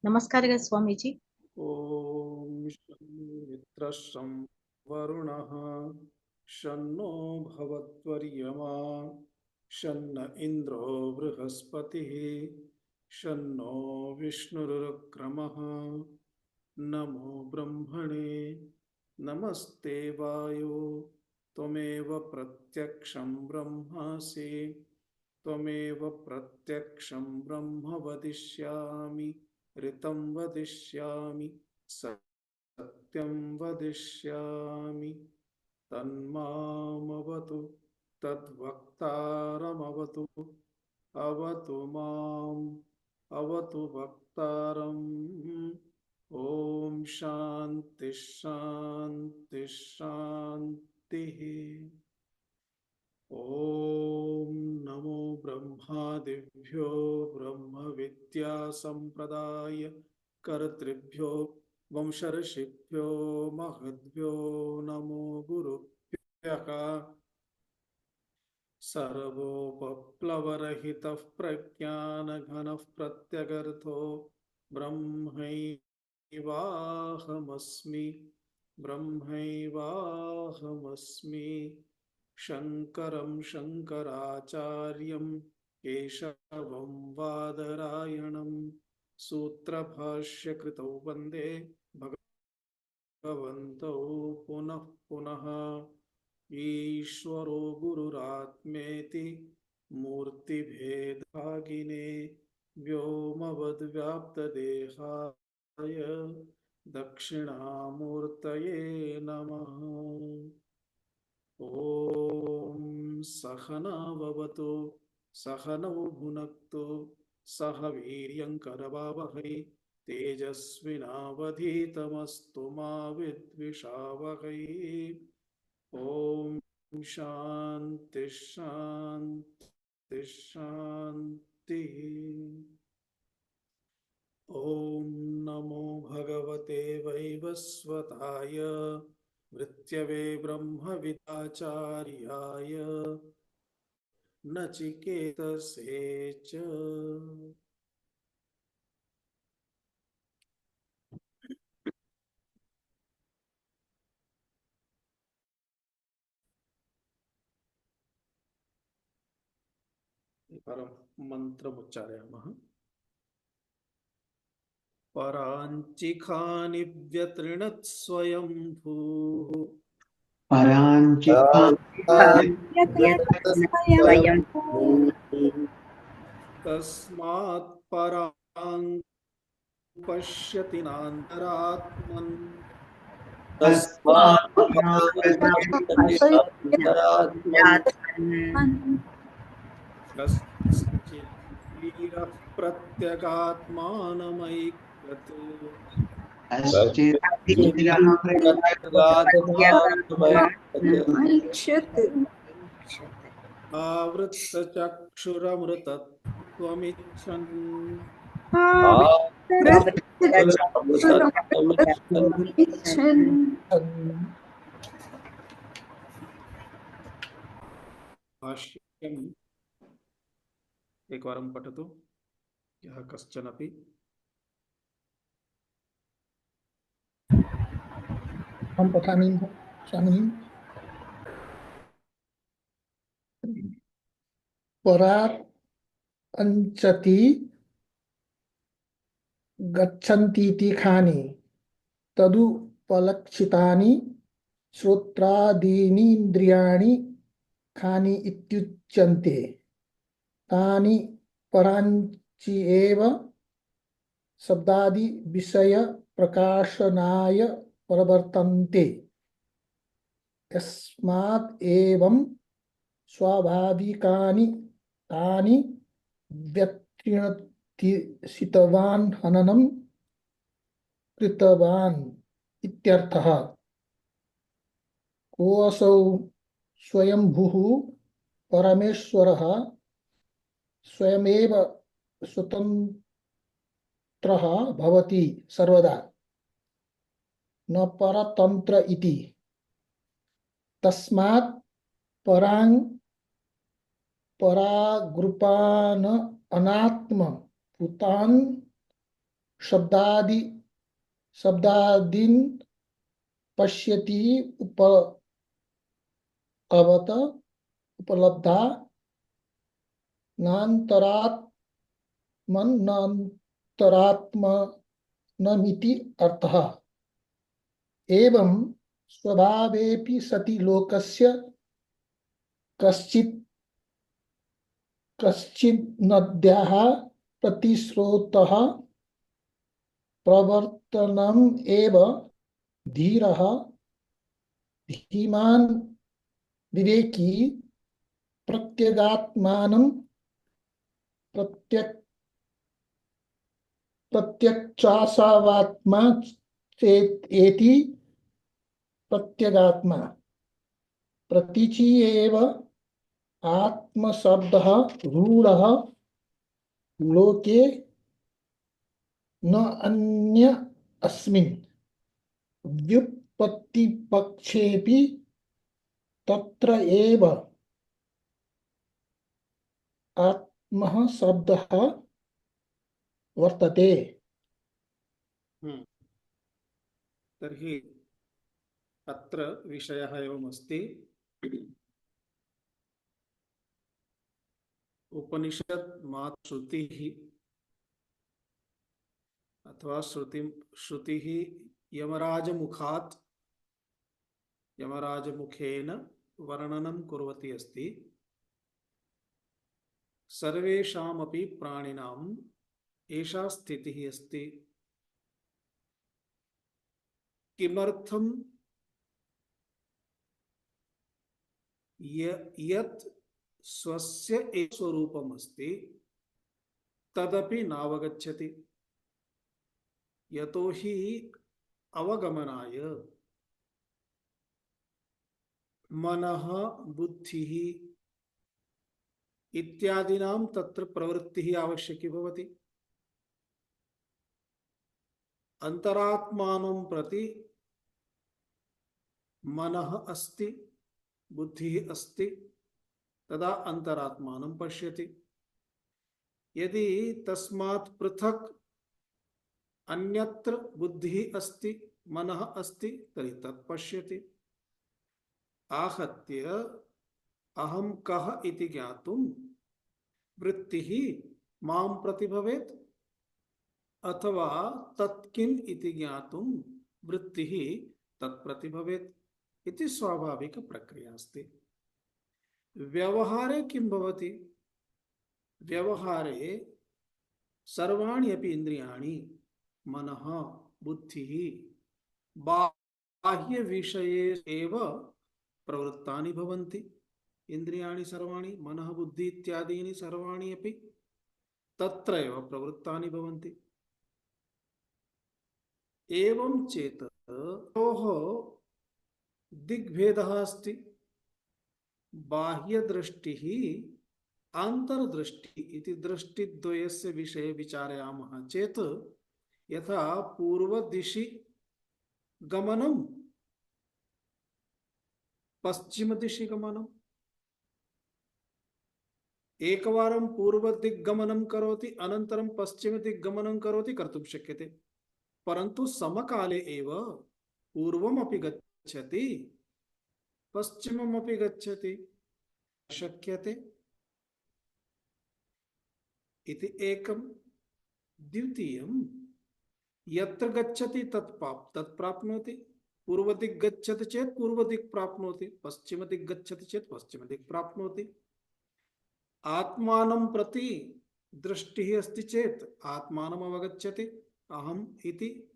नमस्कार ग स्वामी जी। ओम मित्रशं वरुणः शन्नो भवत्वर्यमा शन्न इन्द्रो बृहस्पतिः शन्नो विष्णुरुक्रमः। नमो ब्रह्मणे नमस्ते वायो त्वमेव प्रत्यक्षं ब्रह्मासि त्वमेव प्रत्यक्षं ब्रह्म वदिष्यामि ऋतं वदिष्यामि सत्यं वदिष्यामि तन्मामवतु तद्वक्तारमवतु अवतु माम् अवतु वक्तारम्। ॐ शान्ति शान्ति शान्तिः। ॐ नमो ब्रह्मादिभ्यो ब्रह्मविद्यासम्प्रदाय कर्तृभ्यो वंशर्षिभ्यो महद्भ्यो नमो गुरुभ्यः। सर्वोपप्लवरहितः प्रज्ञानघनः प्रत्यगर्थो ब्रह्मैवाहमस्मि ब्रह्मैवाहमस्मि। शङ्करं शङ्कराचार्यं केशवं बादरायणं सूत्रभाष्यकृतौ वन्दे भगवन्तौ पुनः पुनः। ईश्वरो गुरुरात्मेति मूर्तिभेदभागिने व्योमवद्व्याप्तदेहाय दक्षिणामूर्तये नमः। ॐ सहना भवतु सहनौ भुनक्तु सह वीर्यङ्करवावहै तेजस्विनावधीतमस्तु मा विद्विषावहै। ॐ शान्ति शान्ति शान्तिः। ॐ नमो भगवते वैवस्वताय मृत्यवे ब्रह्मविदाचार्याय नचिकेतसे च। परम मन्त्रमुच्चारयामः। पराञ्चिखानि व्यतृणत् स्वयंभूः तस्मात् परां पश्यति नान्तरात्मन् कश्चित् धीरः प्रत्यगात्मानमैक्षत आवृत्तचक्षुरमृतत्वमिच्छन् भाष्यम् एकवारं पठतु यः कश्चनपि। हम पठामि स्वामी। परात् अंचति गच्छन्तीति खानि तदुपलक्षितानि श्रोत्रादीनीन्द्रियाणि खानि इत्युच्यन्ते। तानि पराञ्चि एव शब्दादि विषय प्रकाशनाय प्रवर्तन्ते। यस्मात् एवं स्वाभाविकानि तानि व्यतिषितवान् हननं कृतवान् इत्यर्थः। कोऽसौ स्वयंभुः परमेश्वरः स्वयमेव स्वतन्त्रः भवति सर्वदा न परतन्त्र इति। तस्मात् परां पराग्रूपान् अनात्म भूतान् शब्दादि शब्दादीन पश्यति उपलब्ध उपलब्धा नान्तरात्मनमिति अर्थः। एवं स्वभावेपि सति लोकस्य कश्चित् कश्चिन्नद्याः प्रतिस्रोतः प्रवर्तनम् एव धीरः धीमान् विवेकी प्रत्यगात्मानं प्रत्यक्षासावात्मा चेति प्रत्यगात्मा प्रतीचि एव आत्मशब्दः रूढः लोके न अन्य अस्मिन् व्युत्पत्तिपक्षेपि तत्र एव आत्मः शब्दः वर्तते। तर्हि अत्र विषयः एवमस्ति। उपनिषद मात् श्रुतिः अथवा श्रुतिः यमराजमुखात् यमराजमुखेन वर्णनं कुर्वती अस्ति। सर्वेषामपि प्राणिनाम् एषा स्थितिः अस्ति। किमर्थं यत् स्वस्य एक स्वरूपम् अस्ति तदपि नावगच्छति। यतो हि अवगमनाय मनः बुद्धिः इत्यादीनां तत्र प्रवृत्तिः आवश्यकी भवति। अंतरात्मानं प्रति मनः अस्ति, बुद्धिः अस्ति, तदा अंतरात्मानं पश्यति। यदि तस्मात् पृथक् अन्यत्र बुद्धिः अस्ति, मनः अस्ति, तर्हि तत् पश्यति। आहत्य अहं कः इति ज्ञातुं वृत्तिः मां प्रति भवेत्, अथवा तत् किम् इति ज्ञातुं वृत्तिः तत्प्रति भवेत् इति स्वाभाविक प्रक्रिया अस्ति। व्यवहारे किं भवति? व्यवहारे सर्वाणि अपि इन्द्रियाणि, मनः, बुद्धिः बाह्य विषये एव प्रवृत्तानि भवन्ति। इन्द्रियाणि सर्वाणि, मनः, बुद्धि इत्यादीनि सर्वाणि अपि तत्र एव प्रवृत्तानि भवन्ति। एवं चेत् तयोः दिग्भेदः अस्ति। बाह्यदृष्टिः आन्तरदृष्टिः इति दृष्टिद्वयस्य विषये विचारयामः चेत् यथा पूर्वदिशि गमनं पश्चिमदिशि गमनम्, एकवारं पूर्वदिग्गमनं करोति अनन्तरं पश्चिमदिग्गमनं करोति, कर्तुं शक्यते। परन्तु समकाले एव पूर्वमपि गच्छति पश्चिममपि गच्छति, शक्यते इति एकं। द्वितीयं, यत्र गच्छति तत् प्राप्नोति। पूर्वदिक् गच्छति चेत् पूर्वदिक् प्राप्नोति, पश्चिमदिक् गच्छति चेत् पश्चिमदिक् प्राप्नोति। आत्मानं प्रति दृष्टिः अस्ति चेत् आत्मानम् अवगच्छति अहम् इति।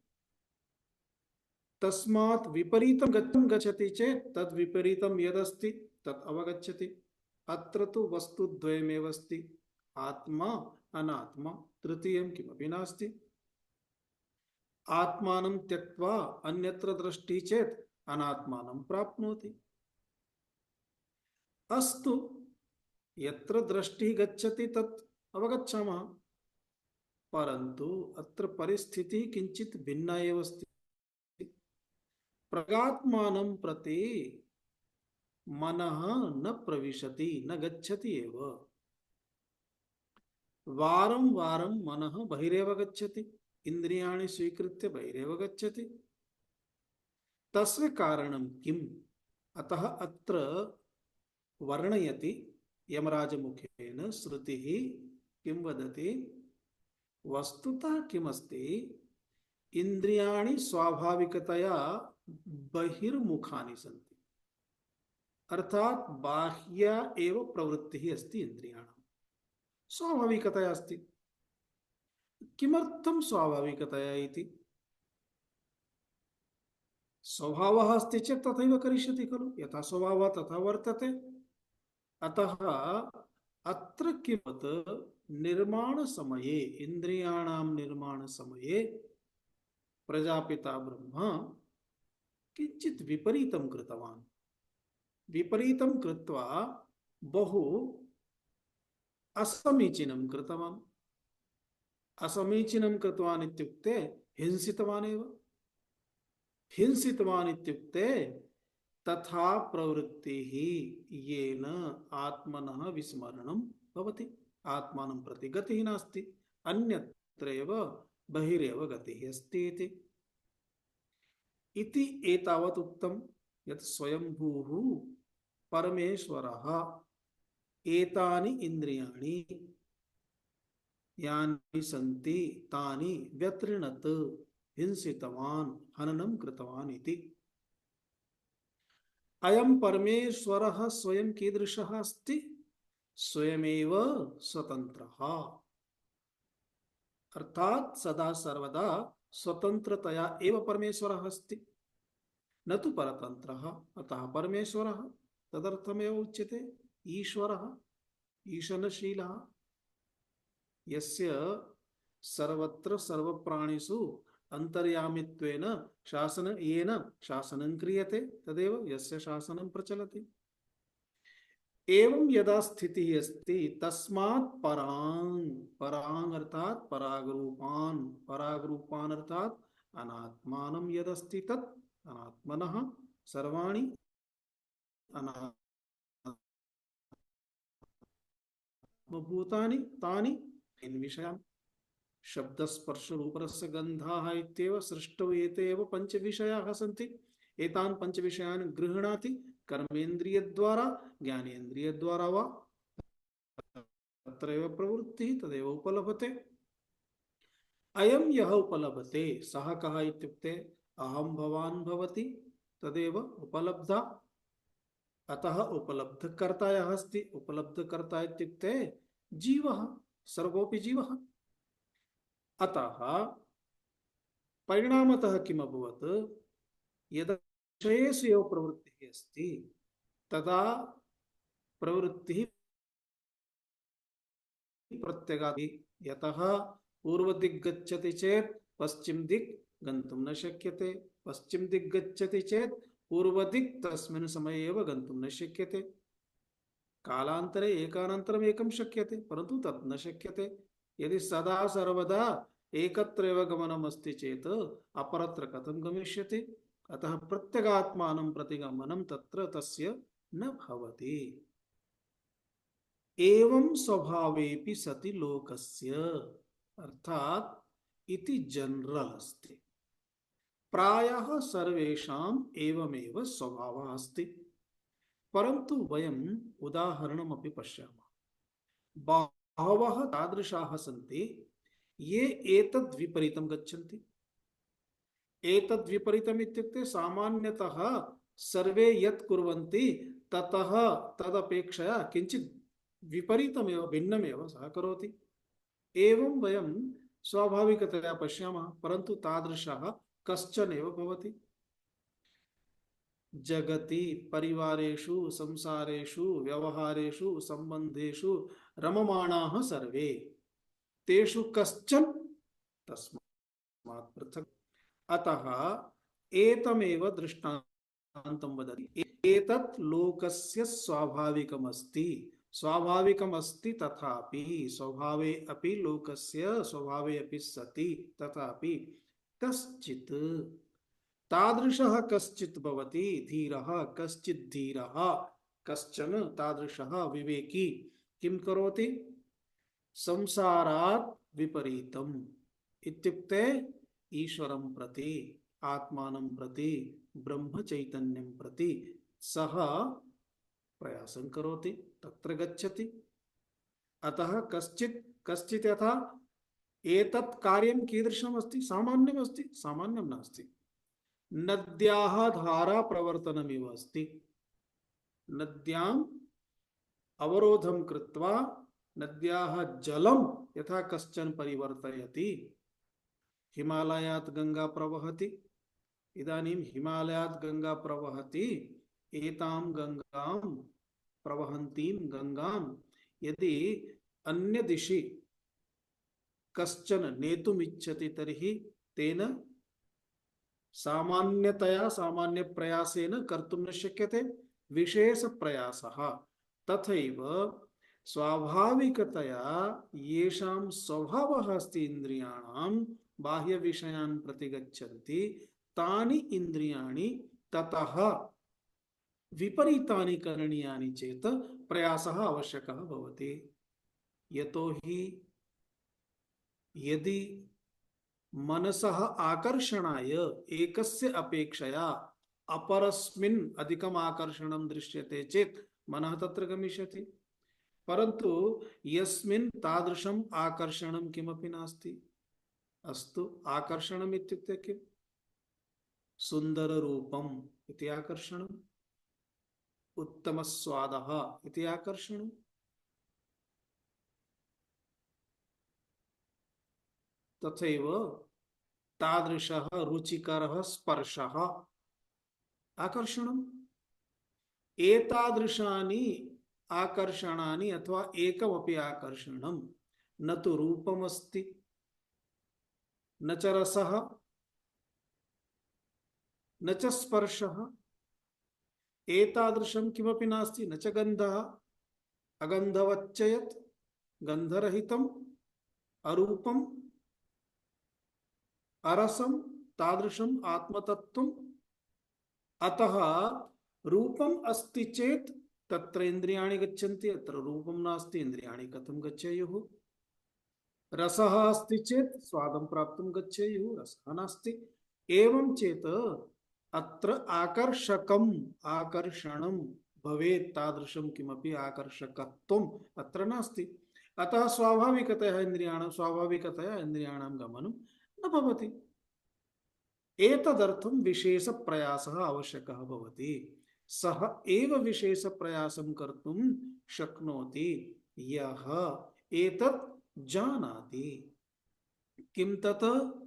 तस्मात् विपरीतं गच्छति चेत् तद् विपरीतं यदस्ति तत् अवगच्छति। अत्र तु वस्तुद्वयमेव अस्ति, आत्मा अनात्मा, तृतीयं किमपि नास्ति। आत्मानं त्यक्त्वा अन्यत्र दृष्टिः चेत् अनात्मानं प्राप्नोति। अस्तु, यत्र दृष्टिः गच्छति तत् अवगच्छामः, परन्तु अत्र परिस्थितिः किञ्चित् भिन्ना एव अस्ति। प्रगात्मानं प्रति मनः न प्रविशति, न गच्छति एव। वारं वारं मनः बहिरेव गच्छति। इन्द्रियाणि स्वीकृत्य बहिरेव गच्छति। तस्य कारणं किम्? अतः अत्र वर्णयति यमराजमुखेन श्रुतिः किं वदति? वस्तुतः किमस्ति? इन्द्रियाणि स्वाभाविकतया बहिर्मुखानि सन्ति, अर्थात बाह्या एव प्रवृत्तिः अस्ति इन्द्रियाणां, स्वाभाविकतया अस्ति। किमर्थं स्वाभाविकतया इति? स्वभावः अस्ति चेत् तथैव करिष्यति खलु, यथा स्वभावः तथा वर्तते। अतः अत्र किमत् निर्माणसमये, इन्द्रियाणां निर्माणसमये प्रजापिता ब्रह्मा किञ्चित् विपरीतं कृतवान्। विपरीतं कृत्वा बहु असमीचीनं कृतवान्। असमीचीनं कृतवान् इत्युक्ते हिंसितवान् एव। हिंसितवान् इत्युक्ते तथा प्रवृत्तिः येन आत्मनः विस्मरणं भवति, आत्मानं प्रति गतिः नास्ति, अन्यत्रैव बहिरेव गतिः अस्ति इति एतावत् उक्तं यत् स्वयंभूः परमेश्वरः एतानि इन्द्रियाणि यानि सन्ति तानि व्यतृणत्, हिंसितवान्, हननं कृतवान् इति। अयं परमेश्वरः स्वयं कीदृशः अस्ति? स्वयमेव स्वतन्त्रः, अर्थात सदा सर्वदा स्वतंत्रतया एव परमेश्वरः अस्ति, न तु परतन्त्रः। अतः परमेश्वरः तदर्थमेव उच्यते ईश्वरः, ईशनशीलः, यस्य सर्वत्र सर्वप्राणिषु अंतर्यामित्वेन येन शासनं क्रियते, तदेव यस्य शासनं प्रचलति। एवं यदा स्थितिः अस्ति तस्मात् परांग अर्थात परागरूपान् अर्थात अनात्मानं यदस्ति तत् अनात्मनः सर्वाणि अनात्मभूतानि तानि इन विषयान् शब्द स्पर्श रूपरस गन्धाः इत्येव सृष्टौ एते एव पंच विषयाः सन्ति। एतान् पंच विषयान् गृह्णाति कर्मेन्द्रिय द्वारा, ज्ञानेन्द्रिय द्वारा वा, तत्रैव प्रवृत्तिः तदेव उपलभते। अयं यः उपलभते सः कः इत्युक्ते अहं भवान् भवति तदेव उपलब्धा। अतः उपलब्धकर्ता यः अस्ति, उपलब्धकर्ता इत्युक्ते जीवः, सर्वोऽपि जीवः। अतः परिणामतः किम् अभवत्? यदा विषयेषु एव प्रवृत्तिः अस्ति तदा प्रवृत्तिः प्रत्यगाति। यतः पूर्वदिक् गच्छति चेत् पश्चिम दिक् गन्तुं न शक्यते, पश्चिम दिक् गच्छति चेत् पूर्वदिक् तस्मिन् समये एव गन्तुं न शक्यते। कालान्तरे एकानन्तरम् एकं शक्यते, परन्तु तत् न शक्यते। यदि सदा सर्वदा एकत्रैव गमनम् अस्ति चेत् अपरत्र कथं गमिष्यति? अतः प्रत्यगात्मानं प्रतिगमनं तत्र तस्य न भवति। एवं स्वभावेपि सति लोकस्य, अर्थात इति जनरल अस्ति, प्रायः सर्वेषाम् एवमेव स्वभावः अस्ति। परन्तु वयम् उदाहरणमपि पश्यामः। बहवः तादृशाः सन्ति ये एतद् विपरीतं गच्छन्ति। एतद् विपरीतम् इत्युक्ते सामान्यतः सर्वे यत् कुर्वन्ति ततः तदपेक्षया किञ्चित् विपरीतमेव, भिन्नमेव सः करोति। एवं वयं स्वाभाविकतया पश्यामः, परन्तु तादृशः कश्चन एव भवति। जगति परिवारेषु संसारेषु व्यवहारेषु सम्बन्धेषु रममाणाः सर्वे, तेषु कश्चन तस्मात् पृथक्। अतः एतमेव दृष्टान्तं वदति। एतत् लोकस्य स्वाभाविकमस्ति, स्वाभाविकमस्ति, तथापि स्वभावे अपि लोकस्य स्वभावे अपि सति, तथापि कश्चित् तादृशः कश्चित् भवति धीरः, कश्चित् धीरः, कश्चन तादृशः विवेकी किं करोति? संसारात् विपरीतम् इत्युक्ते ईश्वरं प्रति, आत्मानं प्रति, ब्रह्म चैतन्यं प्रति सः प्रयासं करोति, तत्र गच्छति। अतः कश्चित् कश्चित् यथा एतत् कार्यं कीदृशम् अस्ति, सामान्यम् अस्ति, सामान्यं नास्ति। नद्याः धारा प्रवर्तनमिव अस्ति। नद्याम् अवरोधं कृत्वा नद्याः जलं यथा कश्चन परिवर्तयति, हिमालयात् गंगा प्रवहति, इदानीं हिमालयात् गंगा प्रवहति, एतां गंगां प्रवहन्तीं गंगां यदि अन्य दिशि कश्चन नेतुमिच्छति तर्हि तेन सामान्यतया सामान्य प्रयासेन कर्तुं न शक्यते, विशेष प्रयासः। तथैव स्वाभाविकतया येषां स्वभावः अस्ति इन्द्रियाणां बाह्य विषयान् प्रति गच्छन्ति, तानि इन्द्रियाणि ततः विपरीतानि करणीयानि चेत् प्रयासः आवश्यकः भवति। यतोहि यदि मनसः आकर्षणाय एकस्य अपेक्षया अपरस्मिन् अधिकम् आकर्षणं दृश्यते चेत् मनः तत्र गमिष्यति, परन्तु यस्मिन् तादृशम् आकर्षणं किमपि नास्ति। अस्तु, आकर्षणम् इत्युक्ते किम्? सुन्दररूपम् इति आकर्षणम्, उत्तमस्वादः इति आकर्षणम्, तथैव तादृशः रुचिकरः स्पर्शः आकर्षणम्। एतादृशानि आकर्षणानि अथवा एकमपि आकर्षणं न तु रूपमस्ति, न च रसः, न च स्पर्शः, एतादृशं किमपि नास्ति, न च गन्धः, अगन्धवच्च यत् गन्धरहितम्, अरूपम्, अरसं, तादृशम् आत्मतत्त्वम्। अतः रूपम् अस्ति चेत् तत्र इन्द्रियाणि गच्छन्ति, अत्र रूपं नास्ति, इन्द्रियाणि कथं गच्छेयुः? रसः अस्ति चेत् स्वादं प्राप्तुं गच्छेयुः, रसः नास्ति। एवं चेत् अत्र आकर्षकम् आकर्षणं भवेत्, तादृशं किमपि आकर्षकत्वम् अत्र नास्ति। अतः स्वाभाविकतया इन्द्रियाणां गमनं न भवति। एतदर्थं विशेष प्रयासः आवश्यकः भवति। सः एव विशेष प्रयासं कर्तुं शक्नोति यः एतत् जानाति। किं तत्?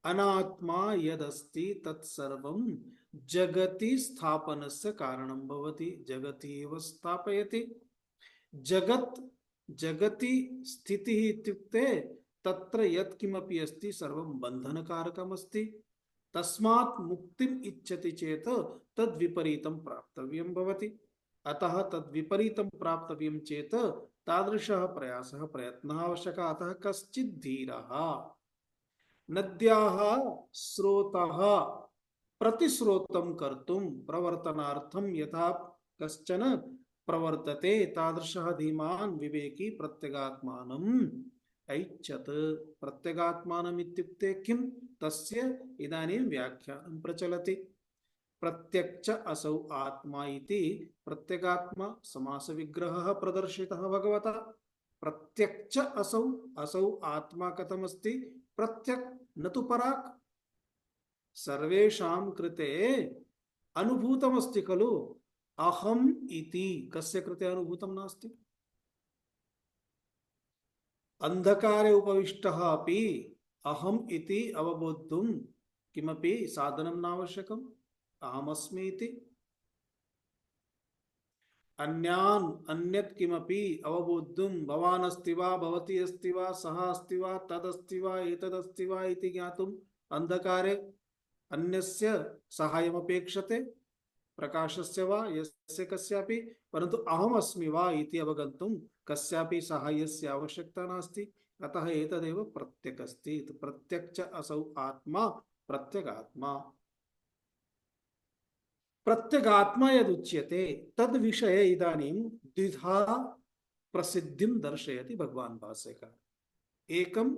अनात्मा यदस्ति तत्सर्वं जगति स्थापनस्य कारणं भवति, जगति एव स्थापयति। जगति स्थितिः इत्युक्ते तत्र यत् किमपि अस्ति सर्वं बन्धनकारकम् अस्ति। तस्मात् मुक्तिम् इच्छति चेत् तद् विपरीतं प्राप्तव्यं भवति। अतः तद् विपरीतं प्राप्तव्यं चेत् तादृशः प्रयासः प्रयत्नः आवश्यकः। अतः कश्चित् धीरः नद्याः स्रोतः प्रतिस्रोतं कर्तुं प्रवर्तनार्थं यथा कश्चन प्रवर्तते, तादृशः धीमान् विवेकी प्रत्यगात्मानम् ऐच्छत्। प्रत्यगात्मानम् इत्युक्ते किं? तस्य इदानीं व्याख्यानं प्रचलति। प्रत्यक्ष असौ आत्मा इति प्रत्यगात्मा समास विग्रहः प्रदर्शितः भगवता। प्रत्यक्ष असौ आत्मा कथमस्ति? प्रत्यक्, न तु पराक्। सर्वेषां कृते अनुभूतमस्ति खलु अहम् इति। कस्य कृते अनुभूतं नास्ति? अंधकारे उपविष्टः अपि अहम् इति अवबोद्धुं किमपि साधनं नावश्यकम्, अहमस्मि इति। अन्यत् किमपि अवबोद्धुं भवान् अस्ति वा, भवती अस्ति वा, सः अस्ति वा, तदस्ति वा, एतदस्ति वा इति ज्ञातुम् अंधकारे अन्यस्य साहाय्यमपेक्षते, प्रकाशस्य वा यस्य कस्यापि। परन्तु अहमस्मि वा इति अवगन्तुं कस्यापि साहाय्यस्य आवश्यकता नास्ति। अतः एतदेव प्रत्यक् अस्ति। प्रत्यक्ष असौ आत्मा प्रत्यगात्मा। प्रत्यगात्मा यदुच्यते तद् विषये इदानीं द्विधा प्रसिद्धिं दर्शयति भगवान् भाष्यकार। एकं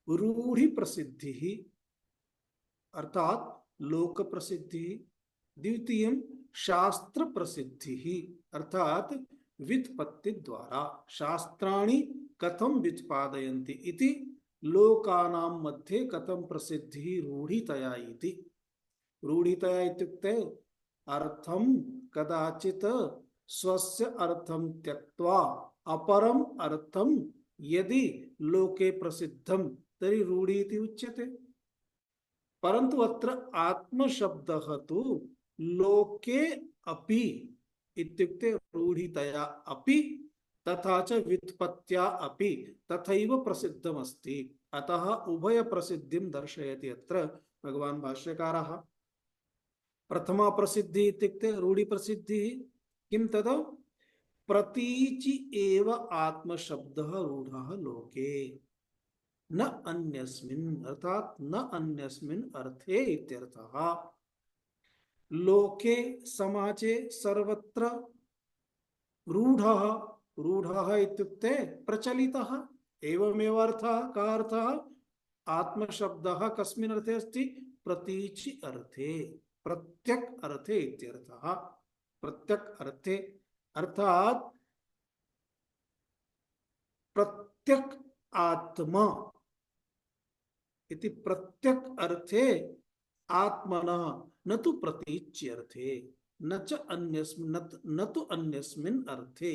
रूढ़ि प्रसिद्धि अर्थात लोक प्रसिद्धि, द्वितीय शास्त्र प्रसिद्धि अर्थात व्युत्पत्ति द्वारा, शास्त्राणि कथम व्युत्पादयन्ति इति लोकानां मध्ये कथम प्रसिद्धि रूढ़ितया इति। रूढ़ितया इत्युक्ते अर्थम कदाचित् स्वस्य अर्थम त्यक्त्वा अपरम अर्थम यदि लोके प्रसिद्धम तर्हि रूढ़ि इति उच्यते। परंतु अत्र आत्मशब्दः तु लोके अपि इत्युक्ते रूढ़ितया अपि तथा च व्युत्पत्त्या अपि तथैव प्रसिद्धमस्ति। अतः उभय प्रसिद्धिं दर्शयति अत्र भगवान् भाष्यकारः। प्रथमा प्रसिद्धि इत्युक्ते रूढ़ि प्रसिद्धि किं तद प्रतीचि एव आत्मशब्दः रूढ़ः लोके न अन्यस्मिन् अर्थात न अन्यस्मिन् अर्थे इत्यर्थः। लोके समाजे सर्वत्र रूढ़ः, रूढ़ः इत्युक्ते प्रचलितः, एवमेव अर्थः। कः अर्थः? आत्मशब्दः कस्मिन् अर्थे अस्ति? प्रतीचि अर्थे, प्रत्यक् अर्थे इत्यर्थः। प्रत्यक् अर्थे अर्थात प्रत्यक् आत्मा इति प्रत्यक् अर्थे आत्मनः न तु प्रतीच्यर्थे न च अन्यस्मिन् न तु अन्यस्मिन् अर्थे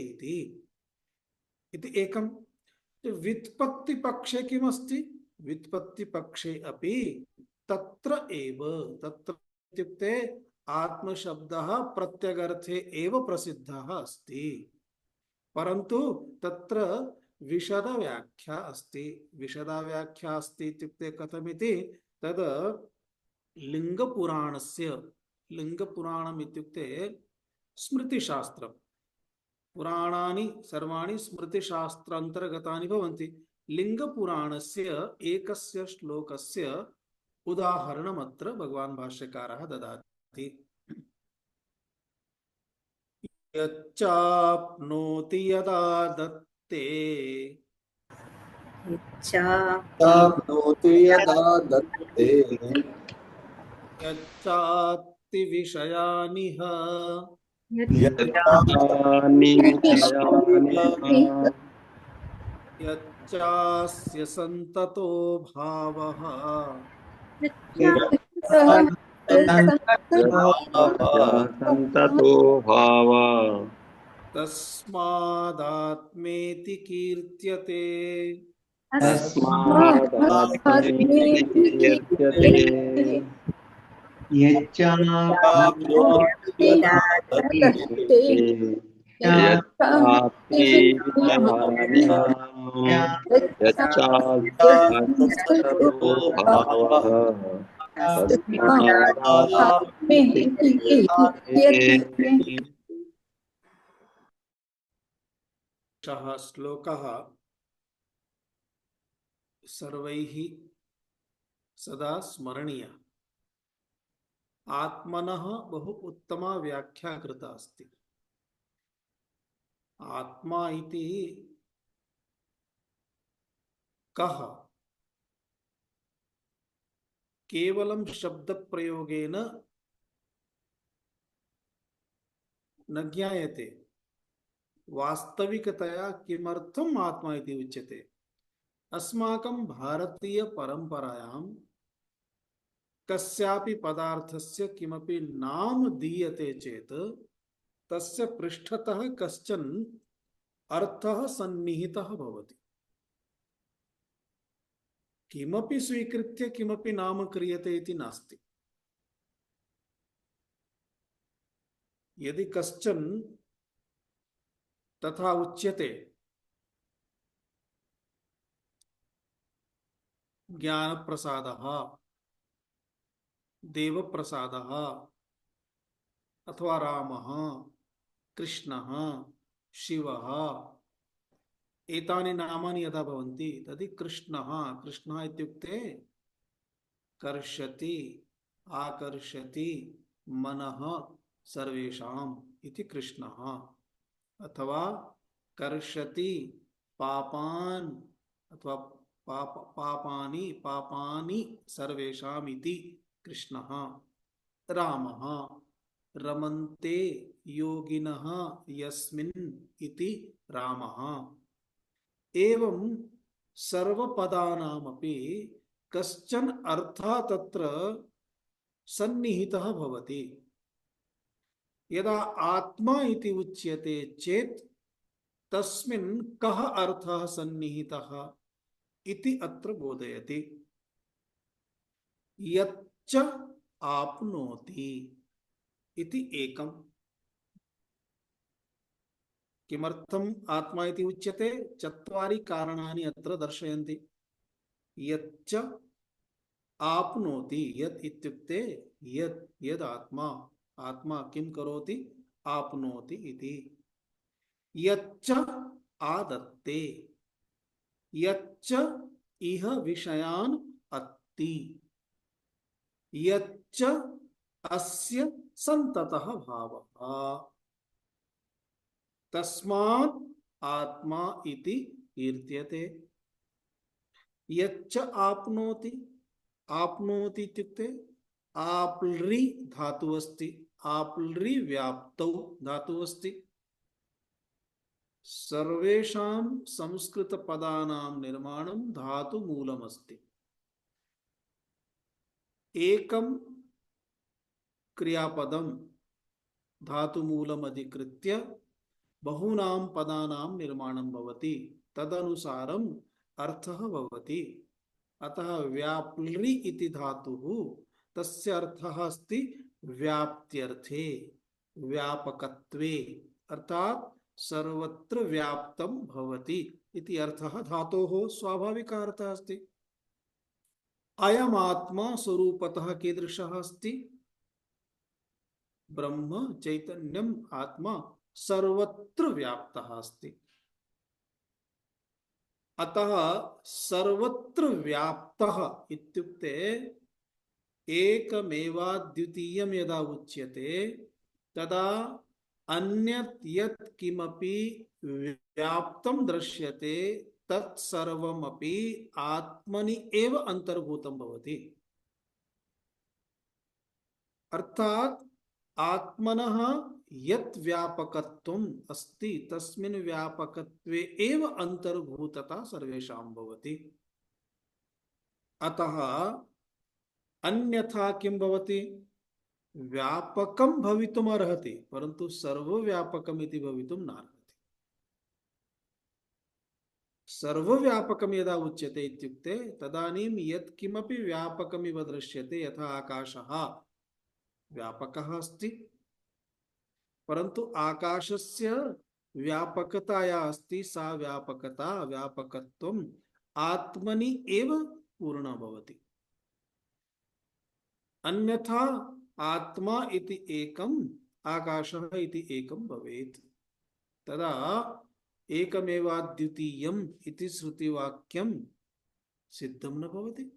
इति एकम्। व्युत्पत्ति पक्षे किमस्ति? व्युत्पत्ति पक्षे अपि तत्र एव, तत्र इत्युक्ते आत्मशब्दः प्रत्यगर्थे एव प्रसिद्धः अस्ति, परन्तु तत्र विशद व्याख्या अस्ति। विशदा व्याख्या अस्ति इत्युक्ते कथमिति तद् लिंगपुराणस्य, लिंगपुराणम् इत्युक्ते स्मृतिशास्त्रम्, पुराणानि सर्वाणि स्मृतिशास्त्रान्तर्गतानि भवन्ति। लिंगपुराणस्य एकस्य श्लोकस्य उदाहरणमत्र भगवान् भाष्यकारः ददाति। यच्चाप्नोति यदा दत्ते प्राप्नोति यदा दत्ते यच्चात्ति विषयानिह यच्चानि विषयानि यच्चास्य सन्ततो भावः सन्ततो भाव तस्मादात्मेति कीर्त्यते। तस्मादात्मेति कीर्त्यते। यच्चाप्ति विषयानि यच्चासन्ततो भावः तस्मादात्मेति कीर्त्यते। श्लोकः सर्वैः सदा स्मरणीयः। आत्मनः बहु उत्तमा व्याख्या कृता अस्ति। आत्मा इति कः केवलं शब्दप्रयोगेन न ज्ञायते। वास्तविकतया किमर्थम् आत्मा इति उच्यते? अस्माकं भारतीय परंपरायां कस्यापि पदार्थस्य किमपि नाम दीयते चेत् तस्य पृष्ठतः कश्चन अर्थः सन्निहितः भवति। किमपि स्वीकृत्य किमपि नाम क्रियते इति नास्ति। यदि कश्चन तथा उच्यते ज्ञान प्रसादः, देव प्रसादः अथवा रामः, कृष्णः, शिवः, एतानि नामानि यदा भवन्ति तदि कृष्णः, कृष्णः इत्युक्ते कर्षति, आकर्षति मनः सर्वेषाम् इति कृष्णः, अथवा कर्षति पापान् अथवा पापानि पापानि सर्वेषाम् इति कृष्णः रामः रमन्ते योगिनः यस्मिन् इति रामः एवं सर्वपदानामपि कश्चन अर्थः तत्र सन्निहितः भवति यदा आत्मा इति उच्यते चेत् तस्मिन् कः अर्थः सन्निहितः इति अत्र बोधयति यच्च आप्नोति इति एकम् किमर्थम् आत्मा इति उच्यते चत्वारि कारणानि अत्र दर्शयन्ति यच्च आप्नोति यत् इत्युक्ते यत् यद् आत्मा आत्मा किं करोति आप्नोति इति यच्च आदत्ते यच्च इह विषयान् अत्ति यच्च अस्य संततः भावः तस्मात् आत्मा इति कीर्त्यते यच्च आप्नोति आप्नोति इत्युक्ते आप्लृ धातु अस्ति आप्लृ व्याप्तौ धातु अस्ति सर्वेषां संस्कृतपदानां निर्माणं धातुमूलमस्ति एकं क्रियापदं धातुमूलम् अधिकृत्य बहूनां पदानां निर्माणं भवति तदनुसारम् अर्थः भवति अतः व्याप्लृ इति धातुः तस्य अर्थः अस्ति व्याप्त्यर्थे व्यापकत्वे अर्थात् सर्वत्र व्याप्तं भवति इति अर्थः धातोः स्वाभाविकः अर्थः अस्ति अयम् आत्मा स्वरूपतः कीदृशः अस्ति ब्रह्म चैतन्यम् आत्मा सर्वत्र व्याप्तः अस्ति अतः सर्वत्र व्याप्तः इत्युक्ते एकमेवाद्वितीयं यदा उच्यते तदा अन्यत् यत् किमपि व्याप्तं दृश्यते तत् सर्वमपि आत्मनि एव अंतर्भूतं भवति अर्थात् आत्मनः यत् व्यापकत्वम् अस्ति तस्मिन् व्यापकत्वे एव अंतर्भूतता सर्वेषां भवति अतः अन्यथा किं भवति व्यापकं भवितुम् अर्हति परन्तु सर्वव्यापकम् इति भवितुं नार्हति सर्वव्यापकं यदा उच्यते इत्युक्ते तदानीं यत् किमपि व्यापकमिव दृश्यते यथा आकाशः व्यापकः अस्ति परन्तु आकाशस्य व्यापकता या अस्ति सा व्यापकता व्यापकत्वम् आत्मनि एव पूर्णा भवति अन्यथा आत्मा इति एकम् आकाशः इति एकं भवेत् तदा एकमेवाद्वितीयम् इति श्रुतिवाक्यं सिद्धं न भवति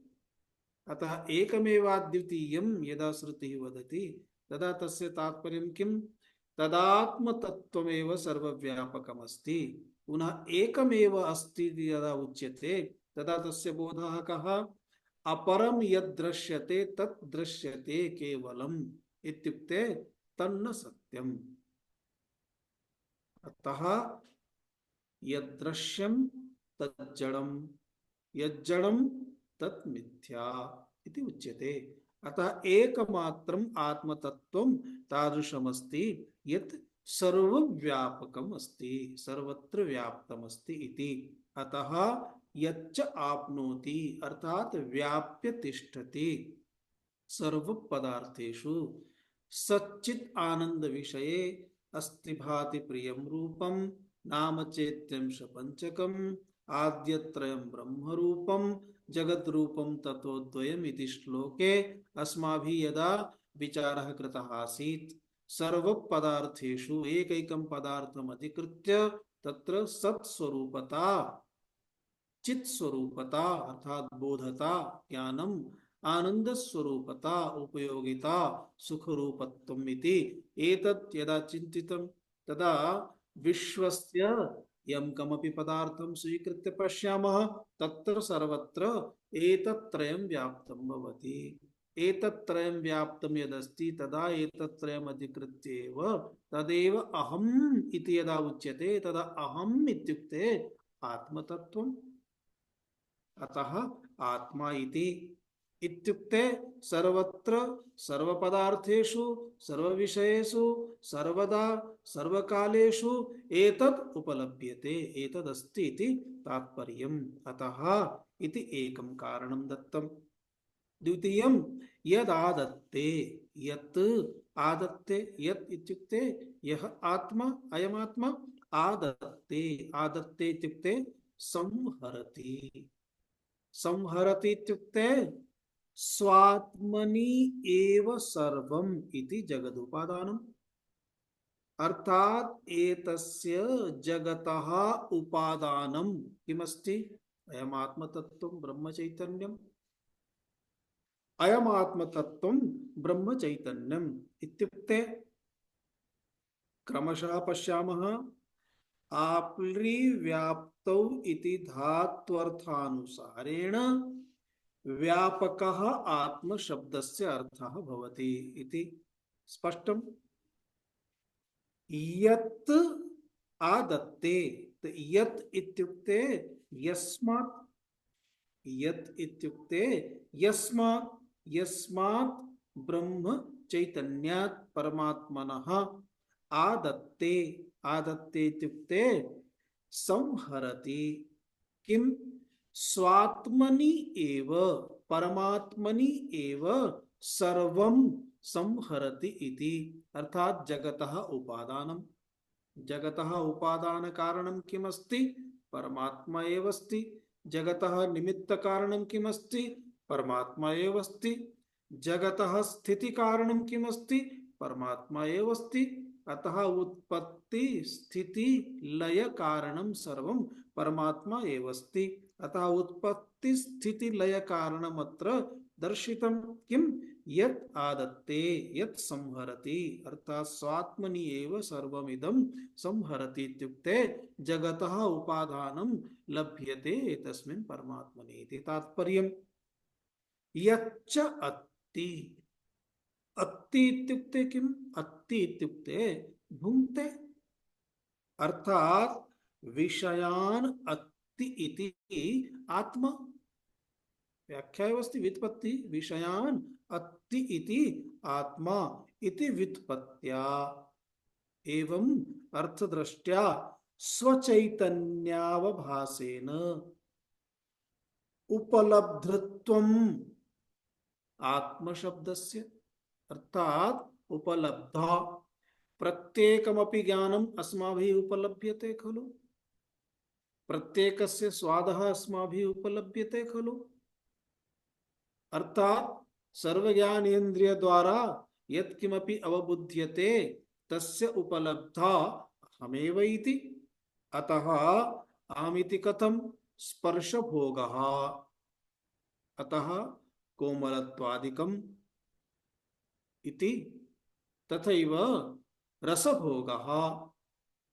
अतः एकमेवाद्वितीयं यदा श्रुतिः वदति तदा तस्य तात्पर्यं किं तदात्मतत्त्वमेव सर्वव्यापकमस्ति पुनः एकमेव अस्ति यदा उच्यते तदा तस्य बोधः कः अपरं यद् दृश्यते तत् दृश्यते केवलम् इत्युक्ते तन्न सत्यम् अतः यद्दृश्यं तज्जडं यज्जडं तत् मिथ्या इति उच्यते अतः एकमात्रम् आत्मतत्त्वं तादृशमस्ति यत् सर्वव्यापकम् अस्ति सर्वत्र व्याप्तम् अस्ति इति अतः यच्च आप्नोति अर्थात व्याप्य तिष्ठति सर्वपदार्थेषु सच्चित् आनंद विषये अस्ति भाति प्रियं रूपं नाम चेत्यंश पंचकम् आद्यत्रयं ब्रह्म रूपं जगत् रूपं ततोद्वयम् इति श्लोके अस्माभिः यदा विचारः कृतः आसीत् सर्वपदार्थेषु एकैकं पदार्थम् अधिकृत्य तत्र सत्स्वरूपता चित् स्वरूपता अर्थात बोधता ज्ञानम आनंद स्वरूपता उपयोगिता सुख रूपत्वम् इति एतत् यदा चिन्तितं तदा विश्वस्य यं कमपि पदार्थं स्वीकृत्य पश्यामः तत्र सर्वत्र एतत्त्रयं व्याप्तं भवति। एतत्त्रयं व्याप्तं यदस्ति तदा एतत्त्रयम् अधिकृत्य एव तदेव अहम् इति यदा उच्यते तदा अहम् इत्युक्ते आत्मतत्त्वम्। अतः आत्मा इति इत्युक्ते सर्वत्र सर्वपदार्थेषु सर्वविषयेषु सर्वदा सर्वकालेषु एतत् उपलभ्यते, एतदस्ति इति तात्पर्यम्। अतः इति एकं कारणं दत्तम्। द्वितीयं यदादत्ते, यत् आदत्ते, यत् इत्युक्ते यः आत्मा, अयमात्मा आदत्ते, आदत्ते इत्युक्ते संहरति। संहरति इत्युक्ते स्वात्मनि एव सर्वम् इति जगदुपादानम्। अर्थात एतस्य जगतः उपादानं किमस्ति? अयमात्मतत्त्वं ब्रह्मचैतन्यम्। अयमात्मतत्त्वं ब्रह्मचैतन्यम् इत्युक्ते क्रमशः पश्यामः। आप्लिव्याप्तौ इति धात्वर्थानुसारेण व्यापकः आत्मशब्दस्य अर्थः भवति इति स्पष्टम्। यत् आदत्ते, यत् इत्युक्ते यस्मात्, यत् इत्युक्ते यस्मात्, यस्मात् ब्रह्म चैतन्यात् परमात्मनः आदत्ते, आदत्ते इत्युक्ते संहरति। किं? स्वात्मनि एव परमात्मनि एव सर्वं संहरति इति। अर्थात जगतः उपादानम्। जगतः उपादान कारणं किमस्ति? परमात्मा एव अस्ति। जगतः निमित्त कारणं किमस्ति? परमात्मा एव अस्ति। जगतः स्थिति कारणं किमस्ति? परमात्मा एव अस्ति। अतः उत्पत्ति स्थिति लय कारणं सर्वं परमात्मा एव अस्ति। अतः उत्पत्ति स्थिति लय कारणमत्र दर्शितं। किं? यत् आदत्ते, यत् संहरति, अर्थात स्वात्मनि एव सर्वमिदं संहरति इत्युक्ते जगतः उपादानं लभ्यते तस्मिन् परमात्मनि इति तात्पर्यम्। यच्च अत्ति, अत्ति इत्युक्ते किम्? अत्ति इत्युक्ते भुङ्क्ते। अर्थात विषयान् अत्ति इति आत्मा। व्याख्या अस्ति व्युत्पत्ति विषयान् अत्ति इति आत्मा इति व्युत्पत्त्या एवं अर्थदृष्ट्या स्वचैतन्यावभासेन उपलब्धत्वम् आत्मशब्दस्य। अर्थात उपलब्धा, प्रत्येकमपि ज्ञानम् अस्माभिः उपलभ्यते खलु, प्रत्येकस्य स्वादः अस्माभिः उपलभ्यते खलु। अर्थात सर्वज्ञानेन्द्रिय द्वारा यत्किमपि अवबुध्यते तस्य उपलब्धा अहमेव इति। अतः अहमिति कथं? स्पर्शभोगः, अतः कोमलत्वादिकम् इति। तथैव रसभोगः,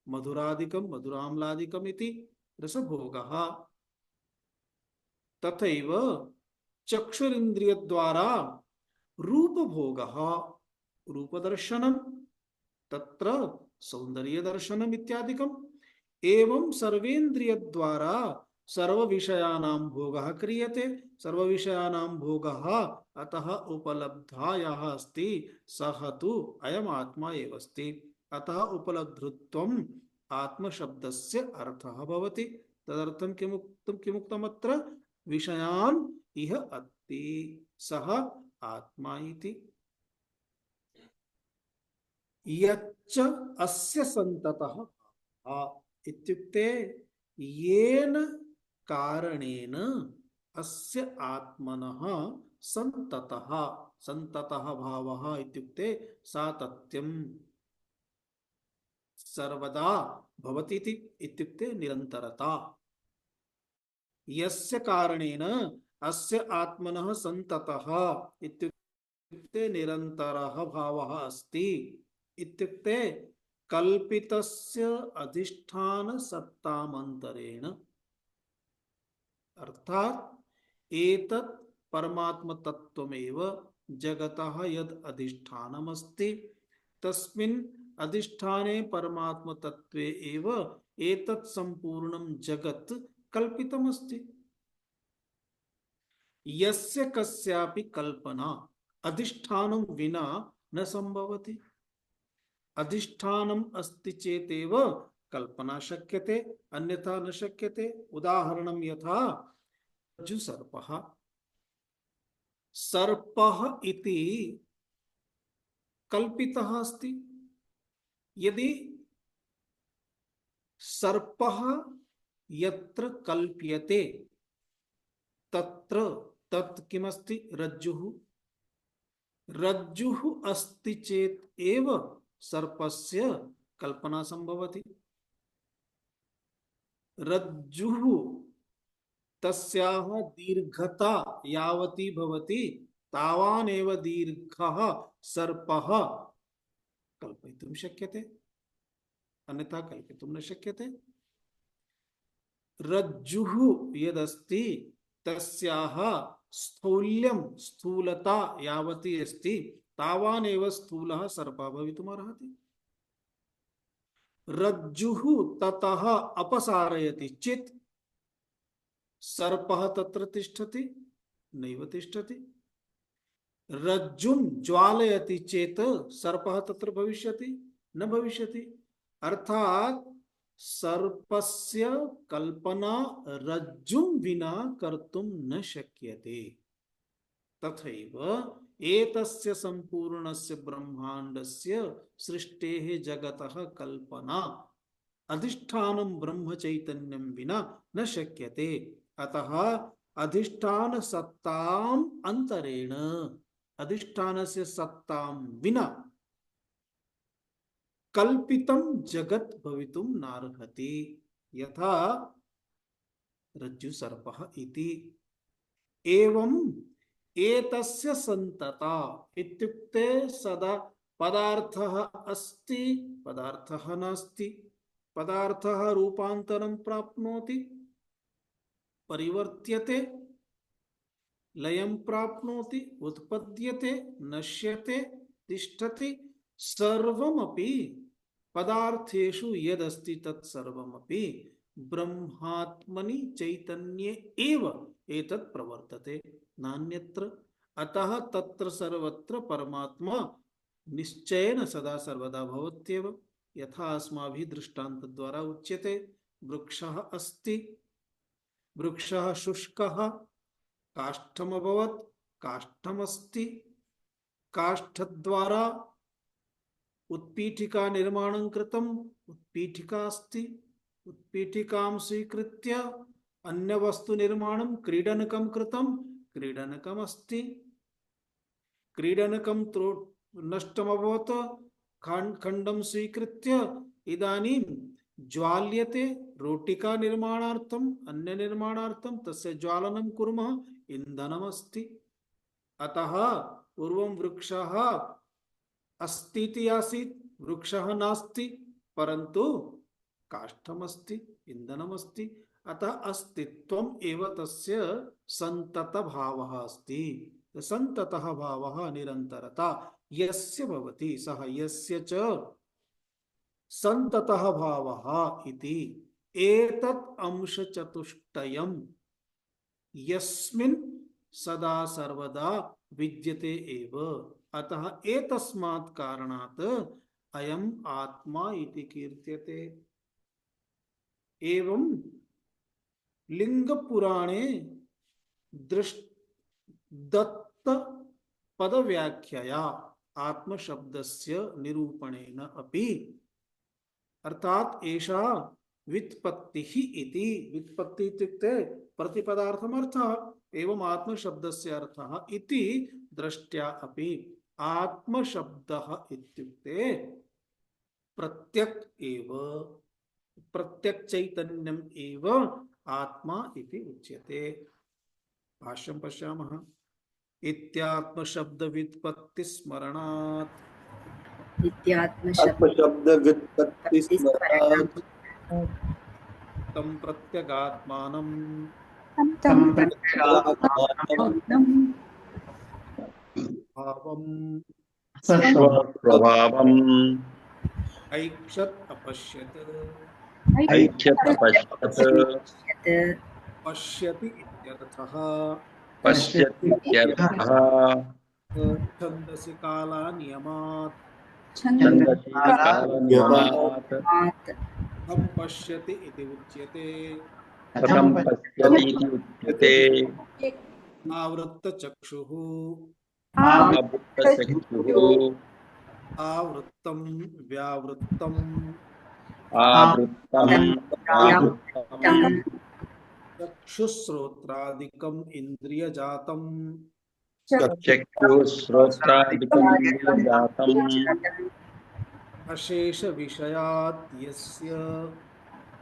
मधुरादिकं मधुराम्लादिकम् इति रसभोगः। तथैव चक्षुरिन्द्रिय द्वारा रूपभोगः, रूपदर्शनं, तत्र सौन्दर्यदर्शनम् इत्यादिकम्। एवं सर्वेन्द्रिय द्वारा सर्वविषयाणां भोगः क्रियते। सर्वविषयाणां भोगः अतः उपलब्धा यः अस्ति सः तु अयमात्मा एव अस्ति। अतः उपलब्धत्वम् आत्मशब्दस्य अर्थः भवति। तदर्थं किमुक्तमत्र? विषयान् इह अत्ति सः आत्मा इति। यच्च अस्य सन्ततः इत्युक्ते येन कारणेन अस्य आत्मनः सन्ततः, सन्ततः भावः इत्युक्ते सातत्यं सर्वदा भवति इत्युक्ते निरन्तरता। यस्य कारणेन अस्य आत्मनः सन्ततः इत्युक्ते निरन्तरः भावः अस्ति इत्युक्ते कल्पितस्य अधिष्ठान सत्तामंतरेण, अर्थात एतत् परमात्म तत्वमेव जगतः यद अधिष्ठानमस्ति तस्मिन् अधिष्ठाने परमात्म तत्वे एव एतत् संपूर्णं जगत् कल्पितमस्ति। यस्य कस्यापि कल्पना अधिष्ठानं विना न संभवति। अधिष्ठानम् अस्ति चेतेव कल्पना शक्यते, अन्यथा न शक्यते। उदाहरणं यथा रज्जुसर्पः। सर्पः इति कल्पितः अस्ति। यदि सर्पः यत्र कल्प्यते तत्र तत् किमस्ति? रज्जुः। रज्जुः अस्ति चेत् एव सर्पस्य कल्पना संभवति। रज्जुः तस्याः दीर्घता यावती भवति तावानेव दीर्घः सर्पः कल्पयितुं शक्यते, अन्यथा कल्पितुं न शक्यते। रज्जुः यदस्ति तस्याः स्थूल्यं स्थूलता यावती अस्ति तावानेव स्थूलः सर्पः भवितुमर्हति। रज्जुः ततः अपसारयति चेत् सर्पः तत्र तिष्ठति? नैव तिष्ठति। रज्जुं ज्वालयति चेत् सर्पः तत्र भविष्यति? न भविष्यति। अर्थात सर्पस्य कल्पना रज्जुं विना कर्तुं न शक्यते। तथैव एतस्य संपूर्णस्य ब्रह्मांडस्य सृष्टेः जगतः कल्पना अधिष्ठानं ब्रह्म चैतन्यं विना न शक्यते। अतः अधिष्ठान सत्तां अंतरेण, अधिष्ठानस्य सत्तां विना कल्पितं जगत् भवितुं नार्हति। यथा रज्जुसर्पः इति। एवं एतस्य सन्तता इत्युक्ते सदा पदार्थः अस्ति, पदार्थः नास्ति। पदार्थः रूपान्तरं प्राप्नोति, परिवर्त्यते, लयं प्राप्नोति, उत्पद्यते, नश्यते, तिष्ठति। सर्वमपि पदार्थेषु यदस्ति तत्सर्वमपि ब्रह्मात्मनि चैतन्ये एव एतत् प्रवर्तते, नान्यत्र। अतः तत्र सर्वत्र परमात्मा निश्चयेन सदा सर्वदा भवत्येव। यथा अस्माभिः दृष्टान्तद्वारा उच्यते, वृक्षः अस्ति, वृक्षः शुष्कः, काष्ठमभवत्, काष्ठमस्ति, काष्ठद्वारा उत्पीठिका निर्माणं कृतम्, उत्पीठिका अस्ति, उत्पीठिकां स्वीकृत्य अन्य वस्तु निर्माणं क्रीडनकं कृतं, क्रीडनकम् अस्ति। क्रीडनकं नष्टमभवत्, खण्डं स्वीकृत्य इदानीं ज्वाल्यते, रोटिका निर्माणार्थम्, अन्य निर्माणार्थं तस्य ज्वालनं कुर्मः, इन्धनमस्ति। अतः पूर्वं वृक्षः अस्ति इति आसीत्, वृक्षः नास्ति, परन्तु काष्ठमस्ति, इन्धनमस्ति। अतः अस्तित्वम् एव तस्य सन्ततभावः अस्ति। सन्ततः भावः निरन्तरता यस्य भवति सः यस्य च सन्ततः भावः इति। एतत् अंशचतुष्टयम् यस्मिन् सदा सर्वदा विद्यते एव। अतः एतस्मात् कारणात् अयम् आत्मा इति कीर्त्यते। एवं लिंगपुराणे दत्त पदव्याख्यया आत्मशब्दस्य निरूपणेन अपि, अर्थात एषा व्युत्पत्तिः इति। व्युत्पत्ति इत्युक्ते प्रतिपदार्थमर्थः, एवं आत्मशब्दस्य अर्थः इति दृष्ट्या अपि। आत्मशब्दः इत्युक्ते प्रत्यक् एव, प्रत्यक् चैतन्यम् एव आत्मा इति उच्यते। भाष्यं पश्यामः। इत्यात्मशब्द व्युत्पत्ति स्मरणात् आत्मशब्द व्युत्पत्ति स्मरणात् तं प्रत्यगात्मानं भावम् स्वप्रभावम् ऐक्षत् अपश्यत् ऐक्यतपश्यत् पश्यति इत्यर्थः पश्यति इत्यर्थः छन्दसि कालानियमात् छन्दसि कालनियमात् तं पश्यति इति उच्यते कथं पश्यति इति उच्यते आवृत्तचक्षुः आवृत्तचक्षुः आवृत्तं व्यावृत्तम् आवृत्तम् आवृत्तम् चक्षुश्रोत्रादिकम् इन्द्रियजातम् चक्षुश्रोत्रादिकम् इन्द्रियजातम् अशेषविषयात् यस्य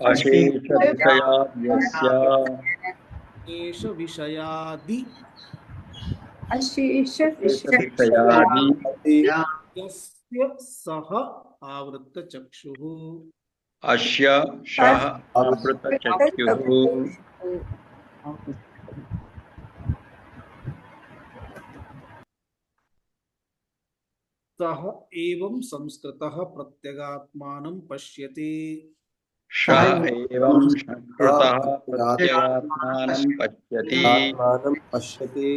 अशेषविषयात् यस्य शेषविषयादि शेषविषयादि यस्य सः आवृत्तचक्षुः अस्य सः आवृतचक्षुः सः एवं संस्कृतः प्रत्यगात्मानं पश्यति सः एवं संस्कृतः प्रत्यगात्मानं पश्यति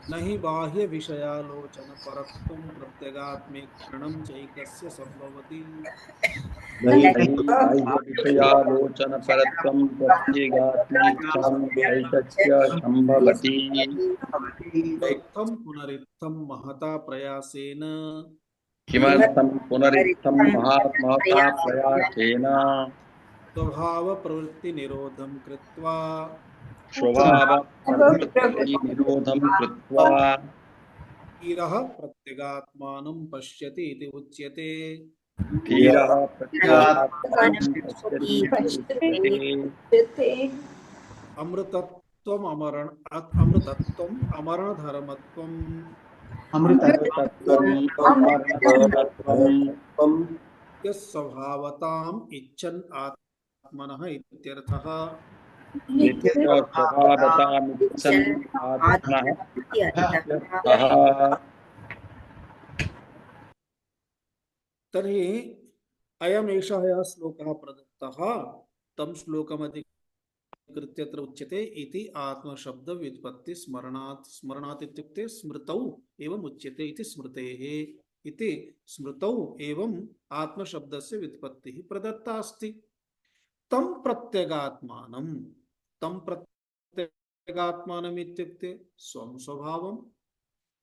न हि बाह्यविषयालोचनपरत्वं प्रत्यगात्मेक्षणं चैकस्य सम्भवति विषयालोचनपरत्वं प्रत्यगात्मेक्षणं चैकस्य सम्भवति इत्थं पुनरित्थं महता प्रयासेन किमर्थं पुनरित्थं महता प्रयासेन स्वभावप्रवृत्तिनिरोधं कृत्वा स्वभावप्रवृत्तिनिरोधं कृत्वा धीरः प्रत्यगात्मानं पश्यति इति उच्यते धीरः प्रत्यगात्मानं पश्यति इति उच्यते अमृतत्वम् अमृतत्वम् अमरणधर्मत्वम् अमृतत्वम् अमरणधर्मत्वम् स्वभावताम् इच्छन् आत्मनः इत्यर्थः स्वभावतामिच्छन् आत्मनः इत्यर्थः तर्हि अयमेषः यः श्लोकः प्रदत्तः तं श्लोकमधिकृत्य अत्र उच्यते इति आत्मशब्दव्युत्पत्ति स्मरणात् इत्युक्ते स्मृतौ एवम् उच्यते इति स्मृतेः इति स्मृतौ एवं आत्मशब्दस्य व्युत्पत्तिः प्रदत्ता अस्ति तं प्रत्यगात्मानम् इत्युक्ते स्वं स्वभावम्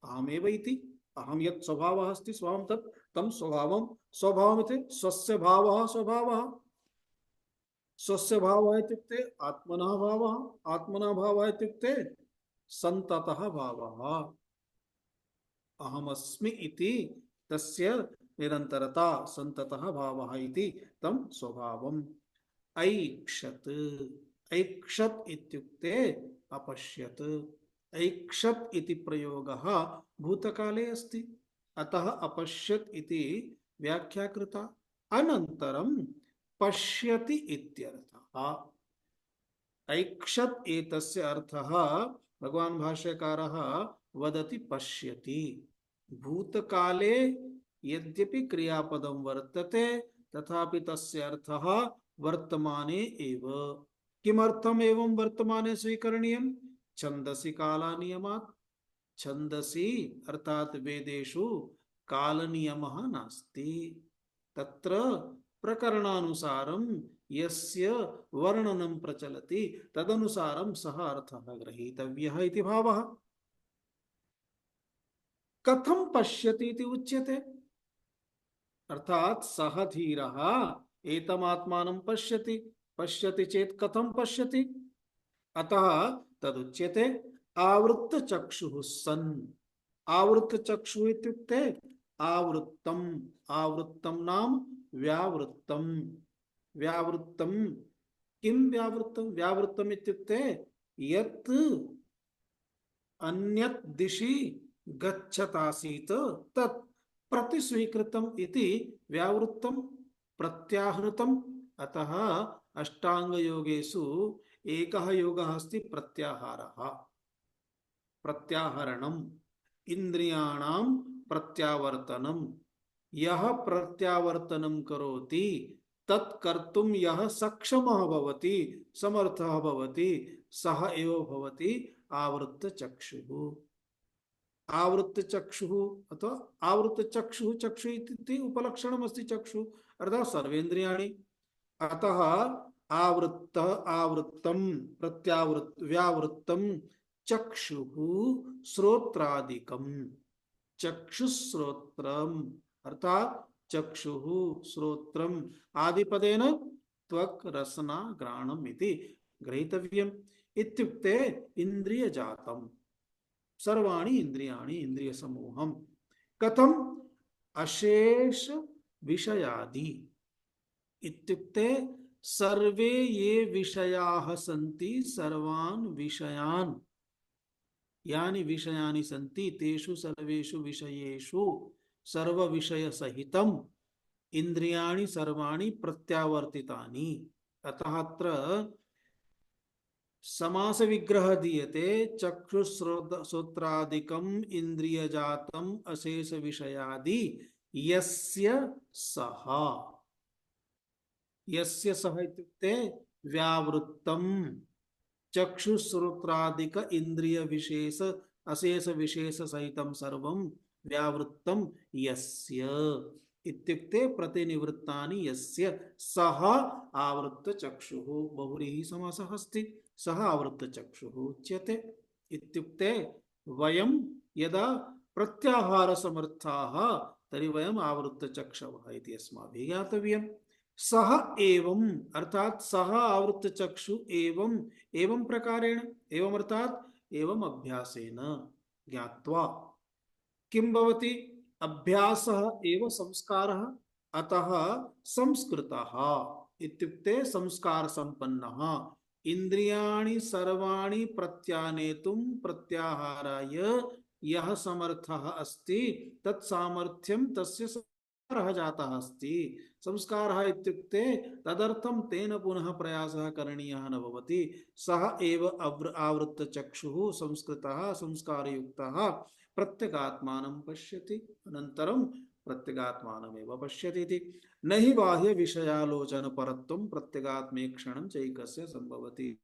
अहमेव इति अहं यत् स्वभावः अस्ति स्वभावं तत् तं स्वभावमिति स्वस्य भावः स्वस्य भावः इत्युक्ते आत्मनः भावः इत्युक्ते सन्ततः भावः अहमस्मि इति तस्य निरन्तरता सन्ततः भावः इति तं स्वभावम् ऐक्षत् इत्युक्ते अपश्यत् ऐक्षत् इति प्रयोगः भूतकाले अस्ति अतः अपश्यत् इति व्याख्या कृता अनन्तरं पश्यति इत्यर्थः ऐक्षत् एतस्य अर्थः भगवान् भाष्यकारः वदति पश्यति भूतकाले यद्यपि क्रियापदं वर्तते तथापि तस्य अर्थः वर्तमाने एव किमर्थम एवं वर्तमाने स्वीकरणीयं छन्दसि कालानियमात् छन्दसि अर्थात वेदेषु कालनियमः नास्ति तत्र प्रकरणानुसारं यस्य वर्णनं प्रचलति तदनुसारं सः अर्थः ग्रहीतव्यः इति भावः कथं पश्यति इति उच्यते अर्थात सः धीरः एतमात्मानं पश्यति चेत् कथं पश्यति अतः तदुच्यते आवृत्तचक्षुः सन् आवृत्तचक्षुः इत्युक्ते आवृत्तं नाम व्यावृत्तं किं व्यावृत्तम् इत्युक्ते यत् अन्यत् दिशि गच्छतासीत् प्रतिस्वीकृतम इति व्यावृत्तम प्रत्याहृतम। अतः अष्टांग योगेषु एकः योगः अस्ति प्रत्याहारः, प्रत्याहरणम्, इंद्रियाणां प्रत्यावर्तनम्। यः प्रत्यावर्तनं करोति तत्कर्तुं यः सक्षमः भवति, समर्थः भवति, सः एव भवति आवृत्तचक्षुः। आवृत्तचक्षुः अथवा आवृत्तचक्षुः, चक्षु इति उपलक्षणमस्ति चक्षुः अर्थात् सर्वेन्द्रियाणि। अतः आवृत्त आवृत्तं व्यावृत्तं चक्षुः श्रोत्रादिकं। चक्षुश्रोत्रम् अर्थात चक्षुः श्रोत्रम् आदिपदेन त्वक् रसना घ्राणम् इति ग्रहीतव्यम्। इत्युक्ते इन्द्रियजातम् सर्वाणि इन्द्रियाणि इन्द्रिय समूहम्। कथम्? अशेष विषयादि इत्युक्ते सर्वे ये विषयाः सन्ति सर्वान् विषयान्, यानि विषयानि सन्ति तेषु सर्वेषु विषयेषु सर्व विषय सहितम् इंद्रियाणि सर्वाणि प्रत्यावर्तितानि। अतः अत्र समास विग्रह दीयते चक्षुश्रोत्रादिकम् इंद्रियजातम् अशेष विषयादि यस्य सः। यस्य सः इत्युक्ते व्यावृत्तम् चक्षुश्रोत्रादिक इंद्रिय विशेष अशेष विशेष सहितं सर्वं व्यावृत्तं यस्य इत्युक्ते प्रतिनिवृत्तानि यस्य सः आवृत्तचक्षुः। बहुव्रीहि समासः अस्ति, सः आवृत्तचक्षुः उच्यते। इत्युक्ते वयं यदा प्रत्याहार समर्थाः तर्हि वयम् आवृत्तचक्षवः इति अस्माभिः ज्ञातव्यम्। सः एवं अर्थात सः आवृत्तचक्षु एवं एवं प्रकारेण, एवं अर्थात एवं अभ्यासेन ज्ञात्वा किं भवति? अभ्यासः एव संस्कारः। अतः संस्कृतः इत्युक्ते संस्कार संपन्नः इंद्रियाणि सर्वाणि प्रत्यानेतुं प्रत्याहाराय यः समर्थः अस्ति तत्सामर्थ्यं तस्य संस्कारः जातः अस्ति। संस्कारः इत्युक्ते तदर्थं तेन पुनः प्रयासः करणीयः न भवति। सः एव आवृत्तचक्षुः संस्कृतः संस्कारयुक्तः प्रत्यगात्मानं पश्यति, अनन्तरं प्रत्यगात्मानमेव पश्यति इति। न हि बाह्य विषयालोचन परत्वं प्रत्यगात्मेक्षणं चैकस्य संभवति।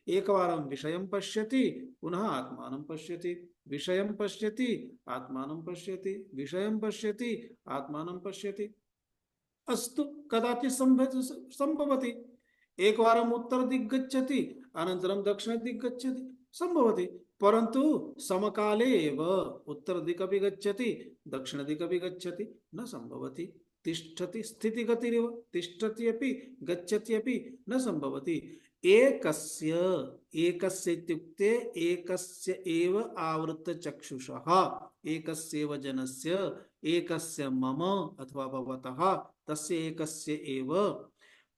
एकवारं विषयं पश्यति पुनः आत्मानं पश्यति, विषयं पश्यति आत्मानं पश्यति, विषयं पश्यति आत्मानं पश्यति। अस्तु कदाचित् संभवति एकवारम् उत्तरदिक् गच्छति अनन्तरं दक्षिणदिक् गच्छति, संभवति। परन्तु समकाले एव उत्तरदिक् अपि गच्छति दक्षिणदिक् अपि गच्छति न संभवति। तिष्ठति स्थितिगतिरिव, तिष्ठति अपि गच्छति अपि न संभवति। एकस्य इत्युक्ते एकस्य एव आवृत्तचक्षुषः, एकस्यैव जनस्य, एकस्य मम अथवा भवतः, तस्य एकस्य एव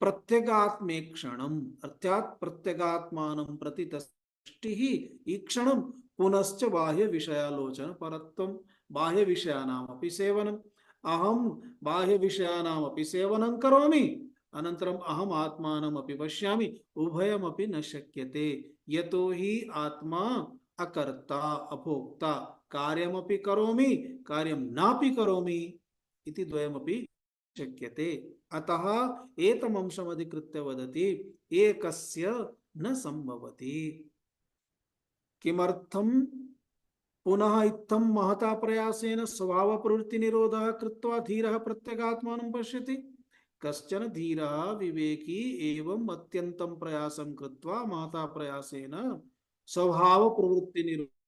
प्रत्यगात्मेक्षणम् अर्थात प्रत्यगात्मानं प्रति दृष्टिः ईक्षणं पुनश्च बाह्य विषयालोचन परत्वं बाह्य विषयानामपि सेवनम्। अहं बाह्य विषयानामपि सेवनं करोमि अनन्तरम् अहम् आत्मानमपि पश्यामि, उभयमपि न शक्यते। यतो हि आत्मा अकर्ता अभोक्ता, कार्यमपि करोमि कार्यं नापि करोमि इति द्वयमपि शक्यते। अतः एतमंशमधिकृत्य वदति एकस्य न संभवति। किमर्थं? पुनः इत्थं महता प्रयासेन स्वभाव प्रवृत्ति निरोधः कृत्वा धीरः प्रत्यगात्मानं पश्यति। कश्चन धीरः विवेकी एवं अत्यन्तं प्रयासं कृत्वा महता प्रयासेन स्वभाव प्रवृत्ति निरोधः